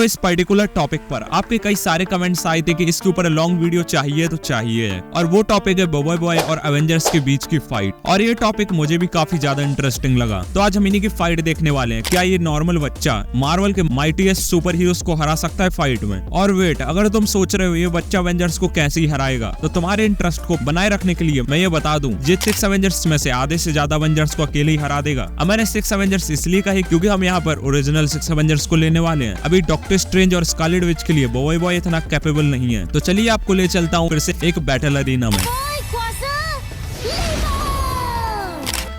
इस particular topic पर आपके कई सारे कमेंट्स आए थे कि इसके ऊपर लॉन्ग वीडियो चाहिए तो चाहिए, और वो टॉपिक है बॉय बॉय और एवेंजर्स के बीच की फाइट। और ये टॉपिक मुझे भी काफी ज्यादा इंटरेस्टिंग लगा, तो आज हम इन्हीं की फाइट देखने वाले हैं। क्या ये नॉर्मल बच्चा मार्वल के माइटीएस्ट सुपर हीरोज को हरा सकता है फाइट में? और वेट, अगर तुम सोच रहे हो ये बच्चा एवेंजर्स को कैसे ही हराएगा, तो तुम्हारे इंटरेस्ट को बनाए रखने के लिए मैं ये बता दूं, ये 6 एवेंजर्स में से आधे से ज्यादा एवेंजर्स को अकेले ही हरा देगा। अब मैंने 6 एवेंजर्स इसलिए कहे क्योंकि हम यहाँ पर ओरिजिनल 6 एवेंजर्स को लेने वाले हैं। अभी डॉक्टर स्ट्रेंज और स्कारलेट विच के लिए बॉय बॉय इतना कैपेबल नहीं है। तो चलिए आपको ले चलता हूँ फिर से एक बैटल अरीना में।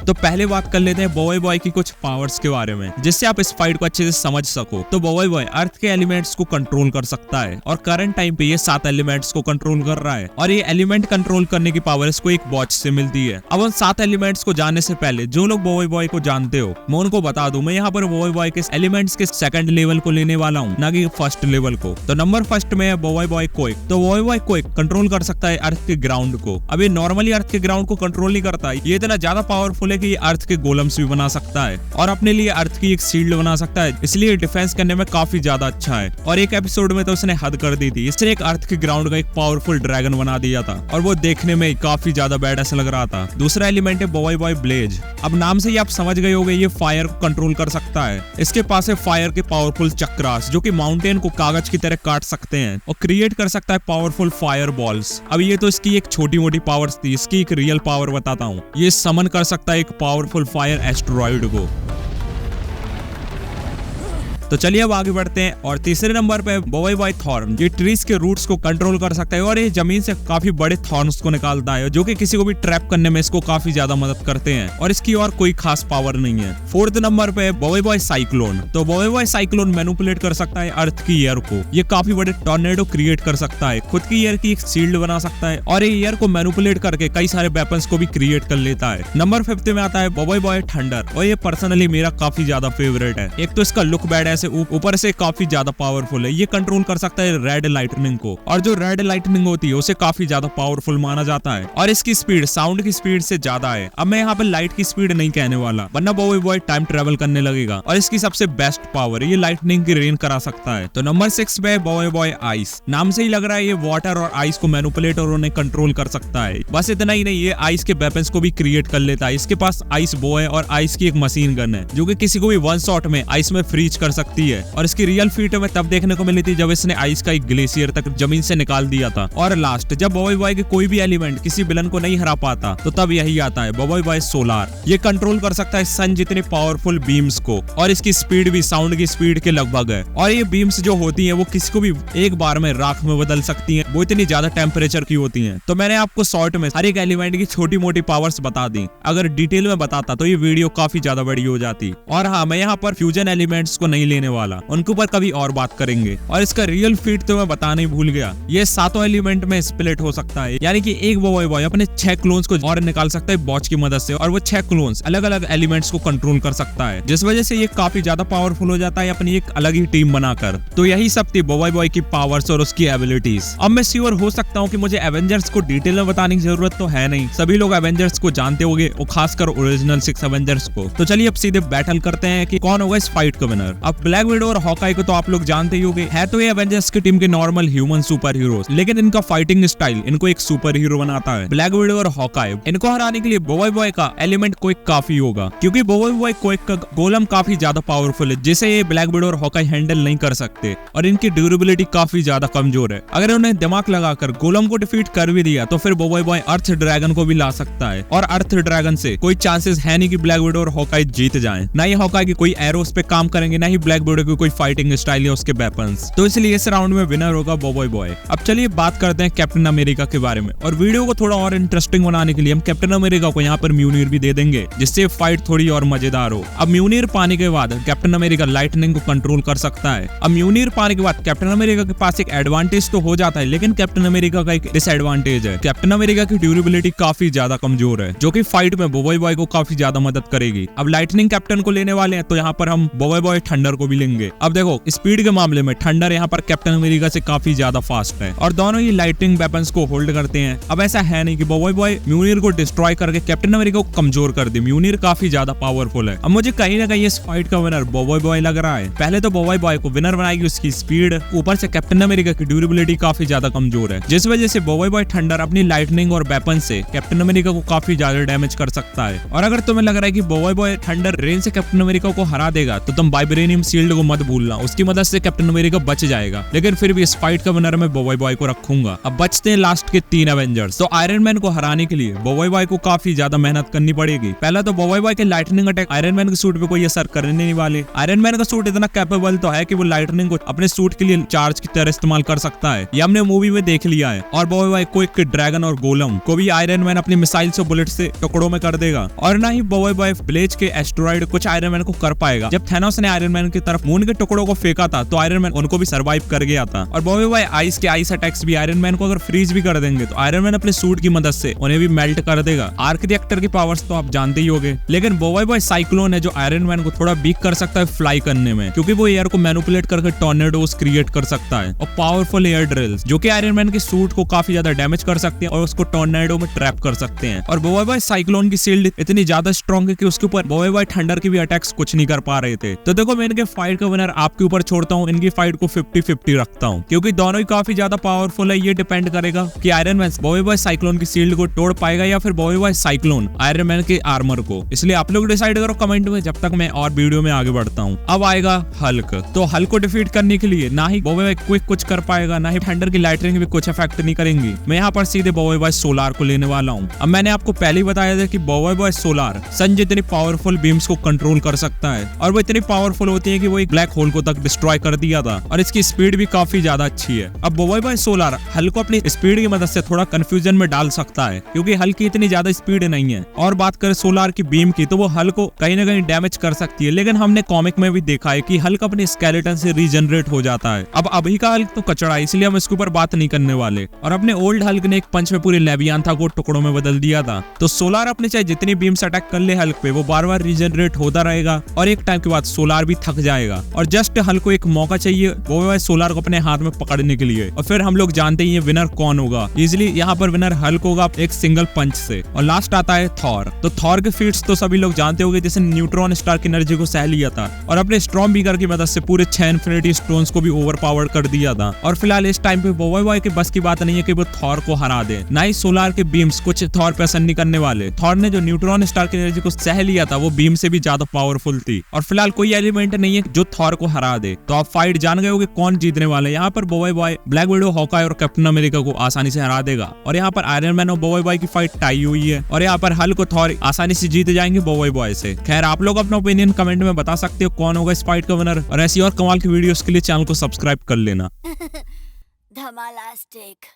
तो पहले बात कर लेते हैं बॉय बॉय की कुछ पावर्स के बारे में, जिससे आप इस फाइट को अच्छे से समझ सको। तो बॉय बॉय अर्थ के एलिमेंट्स को कंट्रोल कर सकता है, और करंट टाइम पे ये 7 एलिमेंट्स को कंट्रोल कर रहा है, और ये एलिमेंट कंट्रोल करने की पावर इसको एक वॉच से मिलती है। अब उन 7 एलिमेंट्स को जानने से पहले जो लोग बॉय बॉय को जानते हो, मैं उनको बता दूं, मैं यहाँ पर बॉय बॉय के एलिमेंट्स के सेकंड लेवल को लेने वाला हूँ, ना कि फर्स्ट लेवल को। तो नंबर फर्स्ट में है बॉय बॉय क्वेक। तो बॉय बॉय क्वेक कंट्रोल कर सकता है अर्थ के ग्राउंड को। अब ये नॉर्मली अर्थ के ग्राउंड को कंट्रोल नहीं करता, ये इतना ज्यादा पावरफुल है कि ये अर्थ के गोलम्स भी बना सकता है, और अपने लिए अर्थ की एक शील्ड बना सकता है, इसलिए डिफेंस करने में काफी ज्यादा अच्छा है। और एक एपिसोड में तो उसने हद कर दी थी, इसने एक अर्थ के ग्राउंड का एक पावरफुल ड्रैगन बना दिया था, और वो देखने में काफी ज्यादा बैडएस लग रहा था। दूसरा एलिमेंट है बॉय बॉय ब्लेज। अब नाम से ही आप समझ गए होंगे, ये फायर को कंट्रोल कर सकता है। इसके पास है फायर के पावरफुल चक्रास, जो कि माउंटेन को कागज की तरह काट सकते हैं, और क्रिएट कर सकता है पावरफुल फायर बॉल्स। अब ये तो इसकी एक छोटी मोटी पावर्स थी, इसकी एक रियल पावर बताता हूँ। ये समन कर सकता है एक पावरफुल फायर एस्टेरॉइड को। तो चलिए अब आगे बढ़ते हैं, और तीसरे नंबर पे बॉय बॉय थॉर्न। ये ट्रीज के रूट्स को कंट्रोल कर सकता है, और ये जमीन से काफी बड़े थॉर्न्स को निकालता है, जो कि किसी को भी ट्रैप करने में इसको काफी ज्यादा मदद करते हैं, और इसकी और कोई खास पावर नहीं है। फोर्थ नंबर पे बॉय बॉय साइक्लोन। तो बॉय बॉय साइक्लोन मैनिपुलेट कर सकता है अर्थ की एयर को। ये काफी बड़े टॉर्नेडो क्रिएट कर सकता है, खुद की एयर की एक शील्ड बना सकता है, और ये एयर को मैनिपुलेट करके कई सारे वेपन्स को भी क्रिएट कर लेता है। नंबर 5 में आता है बॉय बॉय थंडर, और ये पर्सनली मेरा काफी ज्यादा फेवरेट है। एक तो इसका लुक बैड है, ऊपर से काफी ज्यादा पावरफुल है। ये कंट्रोल कर सकता है रेड लाइटनिंग को, और जो रेड लाइटनिंग होती है उसे काफी ज्यादा पावरफुल माना जाता है, और इसकी स्पीड साउंड की स्पीड से ज्यादा है। अब मैं यहाँ पे लाइट की स्पीड नहीं कहने वाला, वरना बॉय बॉय टाइम ट्रेवल करने लगेगा, और इसकी सबसे बेस्ट पावर ये लाइटनिंग की रेन करा सकता है। तो नंबर 6 पे बॉय बॉय आइस। नाम से ही लग रहा है ये वाटर और आइस को मैनिपुलेट और उन्हें कंट्रोल कर सकता है। बस इतना ही नहीं, ये आइस के वेपन्स को भी क्रिएट कर लेता है। इसके पास आइस बो है, और आइस की एक मशीन गन है, जो कि किसी को भी 1 शॉट में आइस में फ्रीज कर सकती है, और इसकी रियल फीट में तब देखने को मिली थी जब इसने आइस का एक ग्लेशियर तक जमीन से निकाल दिया था। और लास्ट, जब बॉय बॉय के कोई भी एलिमेंट किसी विलन को नहीं हरा पाता, तो तब यही आता है बॉय बॉय सोलार। ये कंट्रोल कर सकता है सन जितने पावरफुल बीम्स को, और इसकी स्पीड भी साउंड की स्पीड के लगभग है, और ये बीम्स जो होती हैं वो किसी को भी एक बार में राख में बदल सकती हैं, वो इतनी ज्यादा टेम्परेचर की होती हैं। तो मैंने आपको शॉर्ट में हर एक एलिमेंट की छोटी मोटी पावर्स बता दी। अगर डिटेल में बताता तो ये वीडियो काफी ज्यादा बड़ी हो जाती। और हाँ, मैं यहाँ पर फ्यूजन एलिमेंट्स को नहीं लेने वाला, उनके ऊपर कभी और बात करेंगे। और इसका रियल फीट तो मैं बताना ही भूल गया, ये 7 एलिमेंट में स्प्लिट हो सकता है, यानी कि एक बॉय बॉय अपने 6 क्लोन्स को और निकाल सकता है वॉच की मदद से, और वो 6 क्लोन्स अलग अलग एलिमेंट्स को कंट्रोल कर सकता है, जिस वजह से ये काफी ज्यादा पावरफुल हो जाता है अपनी एक अलग ही टीम बनाकर। तो यही सब थी बॉय बॉय की पावर्स और उसकी एबिलिटीज। अब मैं श्योर हो सकता हूँ कि मुझे एवेंजर्स को डिटेल में बताने की जरूरत तो है नहीं, सभी लोग एवेंजर्स को जानते होंगे, और खासकर ओरिजिनल 6 एवेंजर्स को। तो चलिए अब सीधे बैटल करते हैं कि कौन होगा इस फाइट का विनर। अब ब्लैक विडो और हॉकाई को तो आप लोग जानते ही होंगे, है तो ये एवेंजर्स की टीम के नॉर्मल ह्यूमन सुपर हीरोज, लेकिन इनका फाइटिंग स्टाइल इनको एक सुपर हीरो बनाता है। ब्लैक विडो और हॉकाई, इनको हराने के लिए बॉय बॉय का एलिमेंट क्विक काफी होगा, क्योंकि बॉय बॉय क्विक का गोलम काफी ज्यादा पावरफुल है, जिसे ये ब्लैक विडो और हॉकाई हैंडल नहीं कर सकते, और इनकी ड्यूरेबिलिटी काफी ज्यादा कमजोर है। अगर उन्हें दिमाग लगाकर गोलम को डिफीट कर भी दिया, तो फिर बॉय बॉय अर्थ ड्रैगन को भी ला सकता है, और अर्थ ड्रैगन से कोई चांसेस है नहीं कि ब्लैक विडो और हॉकाई जीत जाएं। ना ही हॉकाई की कोई एरोस पे काम करेंगे, ना ही ब्लैक विडो की कोई फाइटिंग स्टाइल या उसके वेपन्स। तो इसलिए इस राउंड में विनर होगा बॉय बॉय। अब चलिए बात करते हैं कैप्टन अमेरिका के बारे में, और वीडियो को थोड़ा और इंटरेस्टिंग बनाने के लिए हम कैप्टन अमेरिका को यहाँ पर म्यूनिर भी दे देंगे, जिससे फाइट थोड़ी और मजेदार हो। अब म्यूनिर पाने के बाद कैप्टन अमेरिका लाइटनिंग को कंट्रोल कर सकता है। अब म्यूनिर पाने के बाद कैप्टन अमेरिका के पास एक एडवांटेज तो हो जाता है, लेकिन कैप्टन अमेरिका का एक डिसएडवांटेज है। कैप्टन अमेरिका की ड्यूरेबिलिटी काफी ज्यादा कमजोर है, जो कि फाइट में बॉय बॉय को काफी ज्यादा मदद करेगी। अब लाइटनिंग कैप्टन को लेने वाले हैं, तो यहाँ पर हम बॉय बॉय थंडर को को भी लेंगे। अब देखो स्पीड के मामले में थंडर यहाँ पर कैप्टन अमेरिका से काफी ज्यादा फास्ट है और दोनों ही लाइटनिंग वेपन्स को होल्ड करते हैं। अब ऐसा है नहीं कि बॉय बॉय म्यूनिर को डिस्ट्रॉय करके कैप्टन अमेरिका को कमजोर कर दे। म्यूनिर काफी ज्यादा पावरफुल है। अब मुझे कहीं ना कहीं इस फाइट का विनर बॉय बॉय लग रहा है। पहले तो बॉय बॉय को विनर बनाएगी उसकी स्पीड, ऊपर से कैप्टन अमेरिका की ड्यूरेबिलिटी काफी ज्यादा कमजोर है, जिस वजह से बॉय बॉय थंडर अपनी लाइटनिंग और वेपन से कैप्टन अमेरिका को काफी ज्यादा डैमेज कर सकता है। और अगर तुम्हें लग रहा है कि बॉय बॉय थंडर रेंज से कैप्टन अमेरिका को हरा देगा तो तुम वाइब्रेनियम शील्ड को मत भूलना, उसकी मदद से कैप्टन अमेरिका बच जाएगा। लेकिन फिर भी इस फाइट का विनर मैं बॉय बॉय को रखूंगा। अब बचते हैं लास्ट के 3 एवेंजर्स। तो आयरन मैन को हराने के लिए बॉय बॉय को काफी ज्यादा मेहनत करनी पड़ेगी। पहला तो बॉय बॉय के लाइटनिंग अटैक आयरन मैन के सूट पे कोई असर करने नहीं वाले। आयरन मैन का सूट इतना कैपेबल तो है कि वो लाइटनिंग को अपने सूट के लिए चार्ज की तरह इस्तेमाल कर सकता है, ये हमने मूवी में देख लिया है। और बॉय बॉय को एक ड्रैगन और गोलम को भी आयरन मैन अपनी मिसाइल से बुलेट से टुकड़ों में कर देगा। और ना ही बॉय बॉय ब्लेज के एस्टेरॉइड कुछ आयरन मैन को कर पाएगा। जब थैनोस ने आयरन मैन की तरफ मून के टुकड़ों को फेंका था तो आयरन मैन उनको भी सर्वाइव कर गया था। और बॉय बॉय आइस के आइस अटैक्स भी आयरन मैन को अगर फ्रीज भी कर देंगे तो आयरन मैन अपने सूट की मदद से उन्हें भी मेल्ट कर देगा। आर्क रिएक्टर की पावर्स तो आप जानते ही होंगे। लेकिन बॉय बॉय साइक्लोन है जो आयरन मैन को थोड़ा वीक कर सकता है फ्लाई करने में, क्योंकि वो एयर को मैनिपुलेट करके टॉर्नेडोस क्रिएट कर सकता है। और पावरफुल एयर ड्रिल्स जो कि आयरन मैन के सूट को काफी ज्यादा डैमेज कर सकते हैं और उसको टॉर्नेडो में ट्रैप कर सकते हैं। और बॉय बॉय साइक्लोन की शील्ड इतनी ज्यादा स्ट्रॉन्ग है कि उसके ऊपर बॉय बॉय थंडर के भी अटैक्स कुछ नहीं कर पा रहे थे। तो देखो मैं इनके फाइट का विनर आपके ऊपर छोड़ता हूँ, इनकी फाइट को 50-50 रखता हूँ, क्योंकि दोनों ही काफी ज्यादा पावरफुल है। ये डिपेंड करेगा कि iron man boy boy cyclone की शील्ड को तोड़ पाएगा या फिर boy boy cyclone iron man के आर्मर को। इसलिए आप लोग डिसाइड करो कमेंट में, जब तक मैं और वीडियो में आगे बढ़ता हूँ। अब आएगा हल्क। तो हल्क को डिफीट करने के लिए ना ही बॉय बॉय क्विक कुछ कर पाएगा, ना ही थंडर की लाइटनिंग भी कुछ इफेक्ट नहीं करेंगी। मैं यहाँ पर सीधे बॉय बॉय सोलार को लेने वाला हूँ। अब मैंने आपको पहले ही बताया था कि बॉय बॉय सोलार सन जितनी पावरफुल बीम्स को कंट्रोल कर सकता है और वो इतनी पावरफुल होती है कि वो एक ब्लैक होल को तक डिस्ट्रॉय कर दिया था और इसकी स्पीड भी काफी ज्यादा अच्छी है। अब बॉय बॉय सोलार हल्क को अपनी स्पीड की मदद से थोड़ा कंफ्यूजन में डाल सकता है, क्योंकि हल्क की इतनी ज्यादा स्पीड नहीं है। और बात करें सोलार की बीम की तो वो हल्क को कहीं ना कहीं डैमेज कर सकती है, लेकिन हमने कॉमिक में भी देखा है कि हल्क अपने स्केलेटन से रीजनरेट हो जाता है। अब अभी का हल्क तो कचड़ा है, इसलिए हम इसके ऊपर बात नहीं करने वाले। और अपने ओल्ड हल्क ने एक पंच में पूरे लेवियान था को टुकड़ों में बदल दिया था। तो सोलार अपने चाहे जितनी बीम्स अटैक कर ले हल्क पे, वो बार बार रीजनरेट होता रहेगा और एक टाइम के बाद सोलार भी थक जाएगा। और जस्ट हल्क को एक मौका चाहिए वो सोलार को अपने हाथ में पकड़ने के लिए, और फिर हम लोग जानते ही विनर कौन होगा। इजिली यहाँ पर विनर हल्क होगा एक सिंगल पंच से। और लास्ट आता है थॉर। तो थॉर के फीट्स तो सभी लोग जानते होंगे, जिसने न्यूट्रॉन स्टार की एनर्जी को सह लिया था और अपने स्टॉर्म बीकर की मदद से पूरे 6 इन्फिनिटी स्टोन्स को भी ओवरपावर्ड कर दिया था। और फिलहाल इस टाइम पे बॉय बॉय के बस की बात नहीं है कि वो थॉर को हरा दे, ना ही सोलार के बीम्स कुछ थॉर पे असर नहीं करने वाले। थॉर ने जो न्यूट्रॉन स्टार की एनर्जी को सह लिया था वो बीम से भी ज्यादा पावरफुल थी और फिलहाल कोई एलिमेंट नहीं है जो थॉर को हरा दे। तो आप फाइट जान गए होंगे कौन जीतने वाले। यहाँ पर boy boy black window, Hawkeye और कैप्टन अमेरिका को आसानी से हरा देगा। और यहाँ पर आयरन मैन और बॉय बॉय की फाइट टाई हुई है और यहाँ पर हल्क और थॉर आसानी से जीत जाएंगे बॉय बॉय से। खैर आप लोग अपना ओपिनियन कमेंट में बता सकते हो कौन होगा इस फाइट का विनर। और ऐसी और कमाल की वीडियोस के लिए चैनल को सब्सक्राइब कर लेना। धमालास्टिक।